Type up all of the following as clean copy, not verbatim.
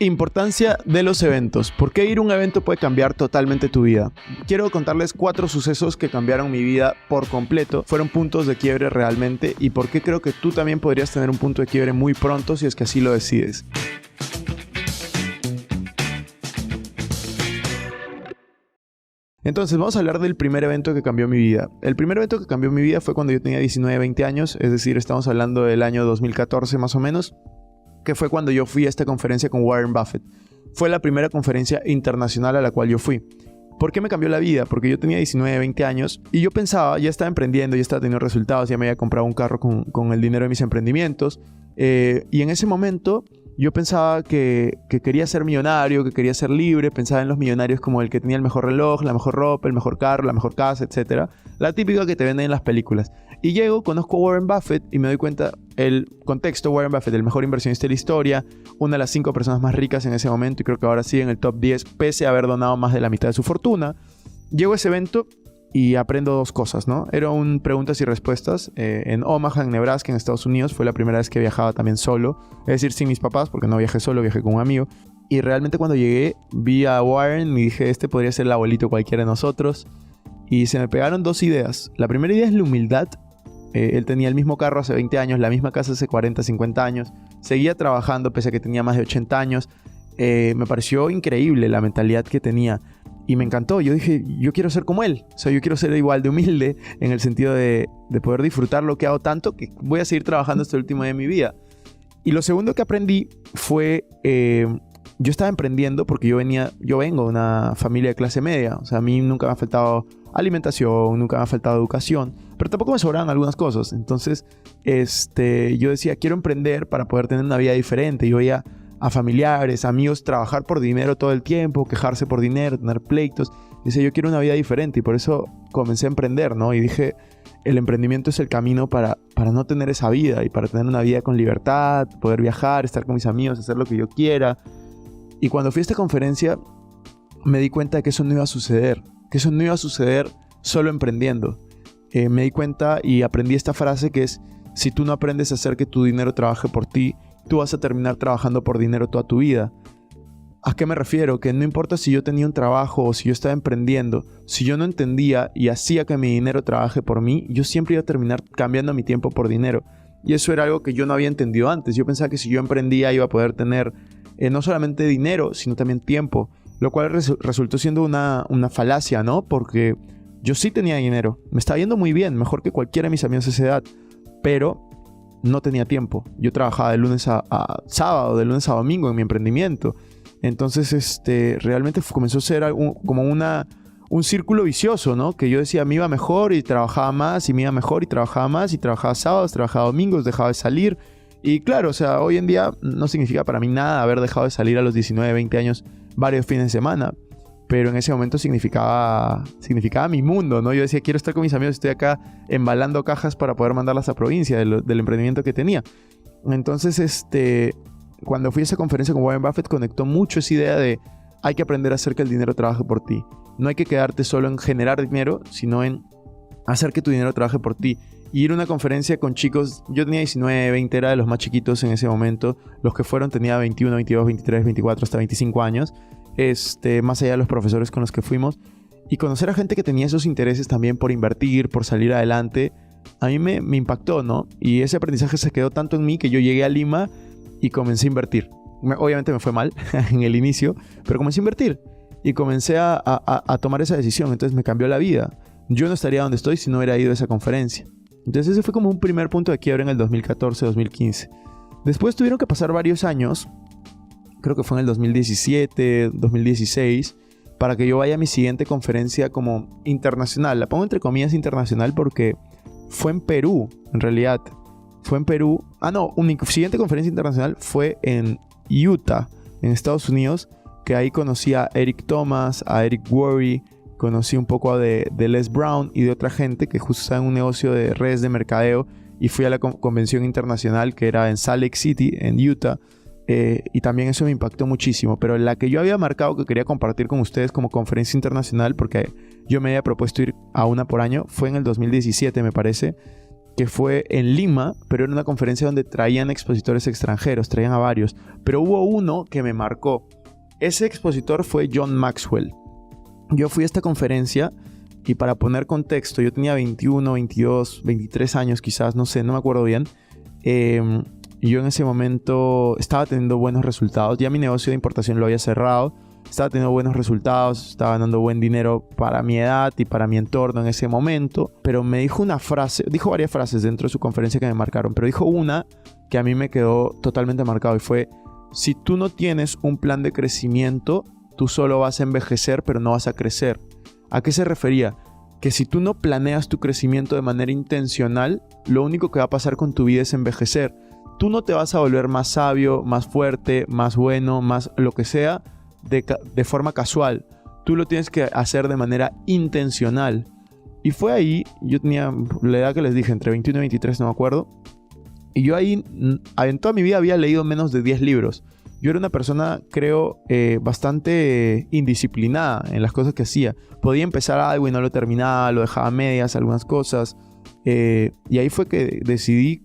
Importancia de los eventos. ¿Por qué ir a un evento puede cambiar totalmente tu vida? Quiero contarles 4 sucesos que cambiaron mi vida por completo. Fueron puntos de quiebre realmente y por qué creo que tú también podrías tener un punto de quiebre muy pronto si es que así lo decides. Entonces vamos a hablar del primer evento que cambió mi vida. El primer evento que cambió mi vida fue cuando yo tenía 19, 20 años, es decir, estamos hablando del año 2014 más o menos, que fue cuando yo fui a esta conferencia con Warren Buffett. Fue la primera conferencia internacional a la cual yo fui. ¿Por qué me cambió la vida? Porque yo tenía 19, 20 años y yo pensaba, ya estaba emprendiendo, ya estaba teniendo resultados, ya me había comprado un carro con el dinero de mis emprendimientos. Y en ese momento yo pensaba que quería ser millonario, que quería ser libre. Pensaba en los millonarios como el que tenía el mejor reloj, la mejor ropa, el mejor carro, la mejor casa, etc. La típica que te venden en las películas. Y llego, conozco a Warren Buffett y me doy cuenta el contexto. Warren Buffett, el mejor inversionista de la historia, una de las 5 personas más ricas en ese momento y creo que ahora sí en el top 10 pese a haber donado más de la mitad de su fortuna. Llego a ese evento y aprendo 2 cosas, ¿no? Era un preguntas y respuestas en Omaha, en Nebraska, en Estados Unidos. Fue la primera vez que viajaba también solo, es decir, sin mis papás, porque no viajé solo, viajé con un amigo. Y realmente cuando llegué vi a Warren y dije, este podría ser el abuelito cualquiera de nosotros. Y se me pegaron 2 ideas. La primera idea es la humildad. Él tenía el mismo carro hace 20 años, la misma casa hace 40, 50 años. Seguía trabajando pese a que tenía más de 80 años. Me pareció increíble la mentalidad que tenía. Y me encantó. Yo dije, yo quiero ser como él. O sea, yo quiero ser igual de humilde en el sentido de poder disfrutar lo que hago tanto que voy a seguir trabajando hasta el último día de mi vida. Y lo segundo que aprendí fue... yo estaba emprendiendo porque yo vengo de una familia de clase media. O sea, a mí nunca me ha faltado alimentación, nunca me ha faltado educación, pero tampoco me sobraban algunas cosas. Entonces, yo decía, quiero emprender para poder tener una vida diferente. Yo veía a familiares, amigos trabajar por dinero todo el tiempo, quejarse por dinero, tener pleitos. Decía, yo quiero una vida diferente y por eso comencé a emprender, ¿no? Y dije, el emprendimiento es el camino para no tener esa vida y para tener una vida con libertad, poder viajar, estar con mis amigos, hacer lo que yo quiera. Y cuando fui a esta conferencia me di cuenta de que eso no iba a suceder, solo emprendiendo. Me di cuenta y aprendí esta frase que es, si tú no aprendes a hacer que tu dinero trabaje por ti, tú vas a terminar trabajando por dinero toda tu vida. ¿A qué me refiero? Que no importa si yo tenía un trabajo o si yo estaba emprendiendo, si yo no entendía y hacía que mi dinero trabaje por mí, yo siempre iba a terminar cambiando mi tiempo por dinero. Y eso era algo que yo no había entendido antes. Yo pensaba que si yo emprendía iba a poder tener no solamente dinero, sino también tiempo, lo cual resultó siendo una falacia, ¿no? Porque yo sí tenía dinero, me estaba yendo muy bien, mejor que cualquiera de mis amigos de esa edad, pero no tenía tiempo. Yo trabajaba de lunes a sábado, de lunes a domingo en mi emprendimiento. Entonces, realmente comenzó a ser como un círculo vicioso, ¿no? Que yo decía, me iba mejor y trabajaba más, y me iba mejor y trabajaba más, y trabajaba sábados, trabajaba domingos, dejaba de salir. Y claro, o sea, hoy en día no significa para mí nada haber dejado de salir a los 19, 20 años varios fines de semana. Pero en ese momento significaba mi mundo, ¿no? Yo decía, quiero estar con mis amigos, estoy acá embalando cajas para poder mandarlas a provincia del emprendimiento que tenía. Entonces, cuando fui a esa conferencia con Warren Buffett, conectó mucho esa idea de hay que aprender a hacer que el dinero trabaje por ti. No hay que quedarte solo en generar dinero, sino en hacer que tu dinero trabaje por ti. Y ir a una conferencia con chicos, yo tenía 19, 20, era de los más chiquitos en ese momento. Los que fueron tenía 21, 22, 23, 24, hasta 25 años. Más allá de los profesores con los que fuimos. Y conocer a gente que tenía esos intereses también por invertir, por salir adelante, a mí me impactó, ¿no? Y ese aprendizaje se quedó tanto en mí que yo llegué a Lima y comencé a invertir. Obviamente me fue mal en el inicio, pero comencé a invertir. Y comencé a tomar esa decisión. Entonces me cambió la vida. Yo no estaría donde estoy si no hubiera ido a esa conferencia. Entonces ese fue como un primer punto de quiebre en el 2014-2015. Después tuvieron que pasar varios años, creo que fue en el 2017, 2016, para que yo vaya a mi siguiente conferencia como internacional. La pongo entre comillas internacional porque fue en Perú, en realidad. Fue en Perú. Mi siguiente conferencia internacional fue en Utah, en Estados Unidos, que ahí conocí a Eric Thomas, a Eric Worre, conocí un poco de Les Brown y de otra gente que justo estaba en un negocio de redes de mercadeo, y fui a la convención internacional que era en Salt Lake City, en Utah, y también eso me impactó muchísimo. Pero la que yo había marcado que quería compartir con ustedes como conferencia internacional, porque yo me había propuesto ir a una por año, fue en el 2017 me parece, que fue en Lima, pero era una conferencia donde traían expositores extranjeros, traían a varios. Pero hubo uno que me marcó. Ese expositor fue John Maxwell. Yo fui a esta conferencia y para poner contexto, yo tenía 21, 22, 23 años quizás, no sé, no me acuerdo bien. Yo en ese momento estaba teniendo buenos resultados. Ya mi negocio de importación lo había cerrado. Estaba teniendo buenos resultados, estaba ganando buen dinero para mi edad y para mi entorno en ese momento. Pero me dijo una frase, dijo varias frases dentro de su conferencia que me marcaron. Pero dijo una que a mí me quedó totalmente marcado y fue: si tú no tienes un plan de crecimiento, tú solo vas a envejecer, pero no vas a crecer. ¿A qué se refería? Que si tú no planeas tu crecimiento de manera intencional, lo único que va a pasar con tu vida es envejecer. Tú no te vas a volver más sabio, más fuerte, más bueno, más lo que sea de forma casual. Tú lo tienes que hacer de manera intencional. Y fue ahí, yo tenía la edad que les dije, entre 21 y 23, no me acuerdo. Y yo ahí, en toda mi vida había leído menos de 10 libros. Yo era una persona, creo, bastante indisciplinada en las cosas que hacía. Podía empezar algo y no lo terminaba, lo dejaba a medias, algunas cosas. Y ahí fue que decidí,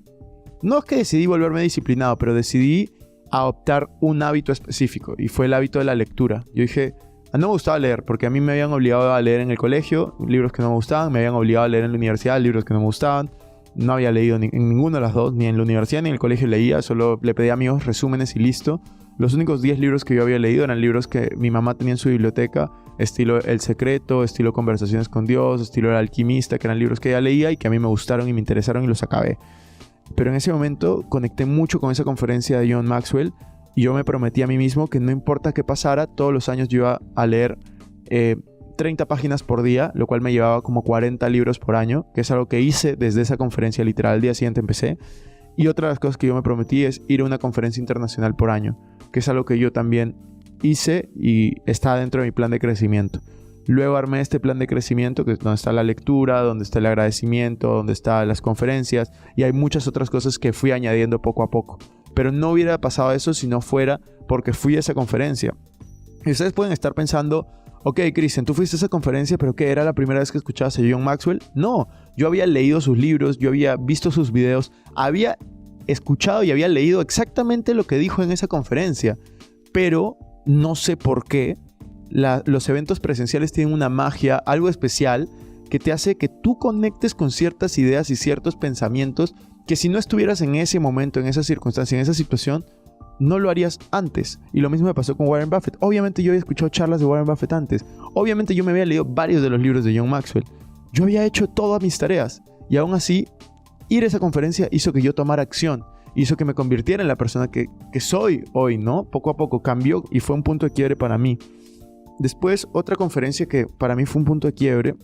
no es que decidí volverme disciplinado, pero decidí adoptar un hábito específico. Y fue el hábito de la lectura. Yo dije, no me gustaba leer, porque a mí me habían obligado a leer en el colegio libros que no me gustaban. Me habían obligado a leer en la universidad libros que no me gustaban. No había leído en ninguna de las dos, ni en la universidad ni en el colegio leía. Solo le pedía a amigos resúmenes y listo. Los únicos 10 libros que yo había leído eran libros que mi mamá tenía en su biblioteca, estilo El Secreto, estilo Conversaciones con Dios, estilo El Alquimista, que eran libros que ella leía y que a mí me gustaron y me interesaron y los acabé. Pero en ese momento conecté mucho con esa conferencia de John Maxwell y yo me prometí a mí mismo que no importa qué pasara, todos los años yo iba a leer 30 páginas por día, lo cual me llevaba como 40 libros por año, que es algo que hice desde esa conferencia, literal, al día siguiente empecé. Y otra de las cosas que yo me prometí es ir a una conferencia internacional por año, que es algo que yo también hice y está dentro de mi plan de crecimiento. Luego armé este plan de crecimiento, que es donde está la lectura, donde está el agradecimiento, donde están las conferencias, y hay muchas otras cosas que fui añadiendo poco a poco. Pero no hubiera pasado eso si no fuera porque fui a esa conferencia. Y ustedes pueden estar pensando, ok, Cristian, tú fuiste a esa conferencia, pero ¿qué? ¿Era la primera vez que escuchabas a John Maxwell? No, yo había leído sus libros, yo había visto sus videos, había escuchado y había leído exactamente lo que dijo en esa conferencia, pero no sé por qué los eventos presenciales tienen una magia, algo especial que te hace que tú conectes con ciertas ideas y ciertos pensamientos que si no estuvieras en ese momento, en esa circunstancia, en esa situación, no lo harías antes. Y lo mismo me pasó con Warren Buffett. Obviamente yo había escuchado charlas de Warren Buffett antes. Obviamente yo me había leído varios de los libros de John Maxwell. Yo había hecho todas mis tareas y aún así ir a esa conferencia hizo que yo tomara acción, hizo que me convirtiera en la persona que soy hoy, ¿no? Poco a poco cambió y fue un punto de quiebre para mí. Después, otra conferencia que para mí fue un punto de quiebre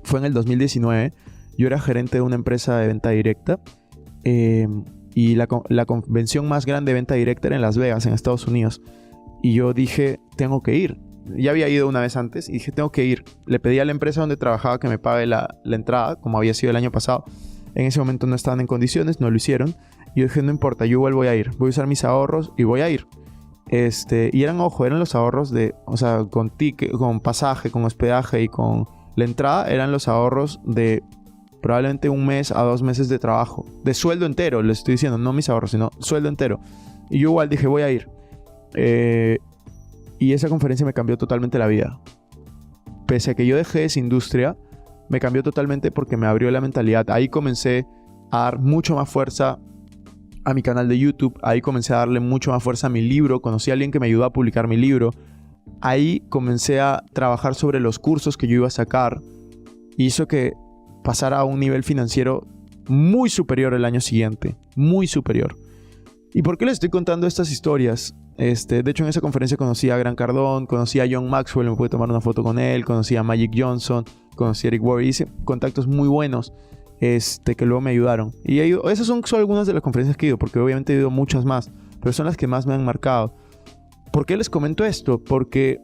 fue en el 2019. Yo era gerente de una empresa de venta directa y la convención más grande de venta directa era en Las Vegas, en Estados Unidos. Y yo dije, tengo que ir. Ya había ido una vez antes y dije, tengo que ir. Le pedí a la empresa donde trabajaba que me pague la entrada, como había sido el año pasado. En ese momento no estaban en condiciones, no lo hicieron. Y yo dije, no importa, yo igual voy a ir. Voy a usar mis ahorros y voy a ir. Y eran los ahorros de, o sea, con ticket, con pasaje, con hospedaje y con la entrada, eran los ahorros de probablemente 1 mes a 2 meses de trabajo. De sueldo entero, les estoy diciendo, no mis ahorros, sino sueldo entero. Y yo igual dije, voy a ir. Y esa conferencia me cambió totalmente la vida. Pese a que yo dejé esa industria, me cambió totalmente porque me abrió la mentalidad. Ahí comencé a dar mucho más fuerza a mi canal de YouTube. Ahí comencé a darle mucho más fuerza a mi libro. Conocí a alguien que me ayudó a publicar mi libro. Ahí comencé a trabajar sobre los cursos que yo iba a sacar. Hizo que pasara a un nivel financiero muy superior el año siguiente. Muy superior. ¿Y por qué les estoy contando estas historias? De hecho, en esa conferencia conocí a Grant Cardone, conocí a John Maxwell, me pude tomar una foto con él, conocí a Magic Johnson, conocí a Eric Worre, hice contactos muy buenos que luego me ayudaron. Y esas son solo algunas de las conferencias que he ido, porque obviamente he ido muchas más, pero son las que más me han marcado. ¿Por qué les comento esto? Porque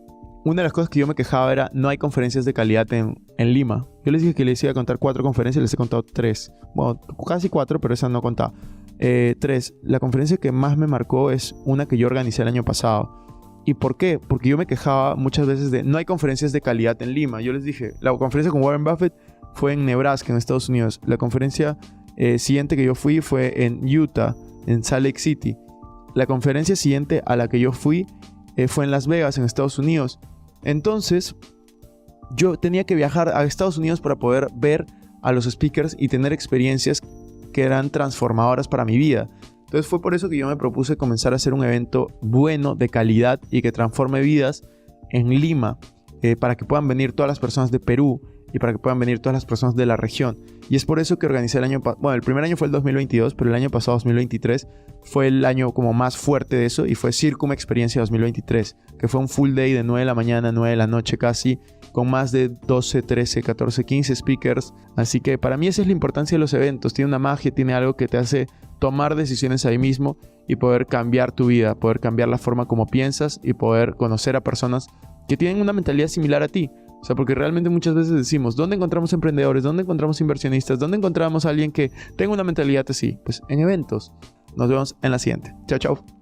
una de las cosas que yo me quejaba era, no hay conferencias de calidad en Lima. Yo les dije que les iba a contar 4 conferencias, les he contado 3. Bueno, casi 4, pero esa no contaba. 3. La conferencia que más me marcó es una que yo organicé el año pasado. ¿Y por qué? Porque yo me quejaba muchas veces de no hay conferencias de calidad en Lima. Yo les dije, la conferencia con Warren Buffett fue en Nebraska, en Estados Unidos. La conferencia siguiente que yo fui fue en Utah, en Salt Lake City. La conferencia siguiente a la que yo fui fue en Las Vegas, en Estados Unidos. Entonces, yo tenía que viajar a Estados Unidos para poder ver a los speakers y tener experiencias que eran transformadoras para mi vida. Entonces fue por eso que yo me propuse comenzar a hacer un evento bueno, de calidad y que transforme vidas en Lima, para que puedan venir todas las personas de Perú y para que puedan venir todas las personas de la región. Y es por eso que organicé el primer año fue el 2022, pero el año pasado, 2023, fue el año como más fuerte de eso y fue Circum Experiencia 2023, que fue un full day de 9 de la mañana a 9 de la noche casi, con más de 12, 13, 14, 15 speakers. Así que para mí esa es la importancia de los eventos. Tiene una magia, tiene algo que te hace tomar decisiones ahí mismo y poder cambiar tu vida, poder cambiar la forma como piensas y poder conocer a personas que tienen una mentalidad similar a ti. O sea, porque realmente muchas veces decimos, ¿dónde encontramos emprendedores? ¿Dónde encontramos inversionistas? ¿Dónde encontramos a alguien que tenga una mentalidad así? Pues en eventos. Nos vemos en la siguiente. Chao, chao.